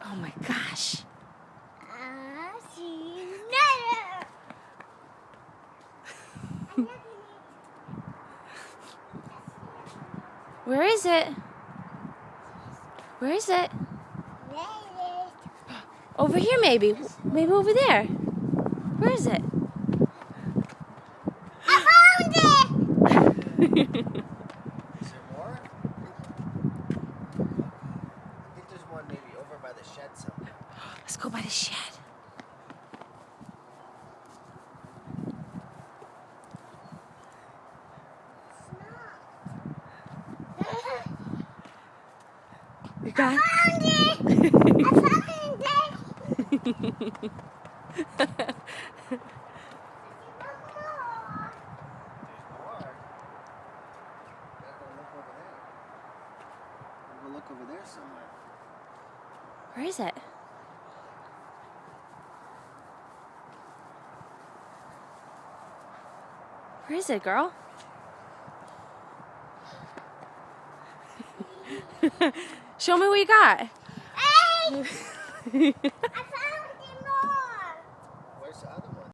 Oh my gosh. I'll see you later. Where is it? Where is it? Over here, maybe. Maybe over there. Where is it? I found it! Is there more? I think there's one maybe over by the shed somewhere. Let's go by the shed. You got it? I found it! I found it! There's more. There's more. Gotta go look over there. Gotta go look over there somewhere. Where is it? Where is it, girl? Show me what you got. Hey! I found